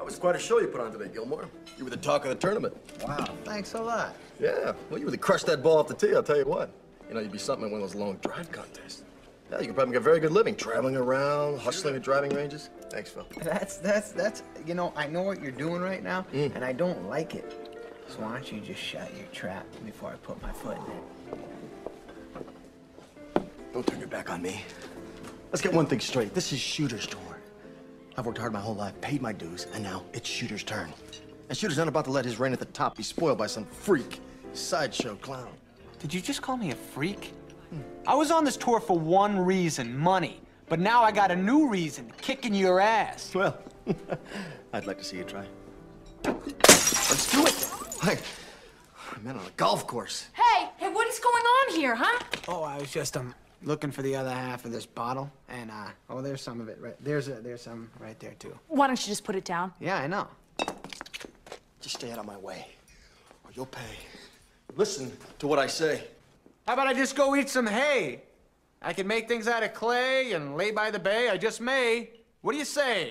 That was quite a show you put on today, Gilmore. You were the talk of the tournament. Wow, thanks a lot. Yeah, well, you really crushed that ball off the tee, I'll tell you what. You know, you'd be something in one of those long drive contests. Yeah, you could probably get a very good living, traveling around, hustling at driving ranges. Thanks, Phil. That's, you know, I know what you're doing right now, and I don't like it. So why don't you just shut your trap before I put my foot in it? Don't turn your back on me. Let's get one thing straight. This is Shooter's tour. I've worked hard my whole life, paid my dues, and now it's Shooter's turn. And Shooter's not about to let his reign at the top be spoiled by some freak, sideshow clown. Did you just call me a freak? I was on this tour for one reason, money. But now I got a new reason, kicking your ass. Well, I'd like to see you try. Let's do it. Hey, I'm on a golf course. Hey, what is going on here, huh? Oh, I was just looking for the other half of this bottle, and oh, there's some of it right there's some right there too. Why don't you just put it down? Yeah, I know. Just stay out of my way, or you'll pay. Listen to what I say. How about I just go eat some hay? I can make things out of clay and lay by the bay. I just may. What do you say?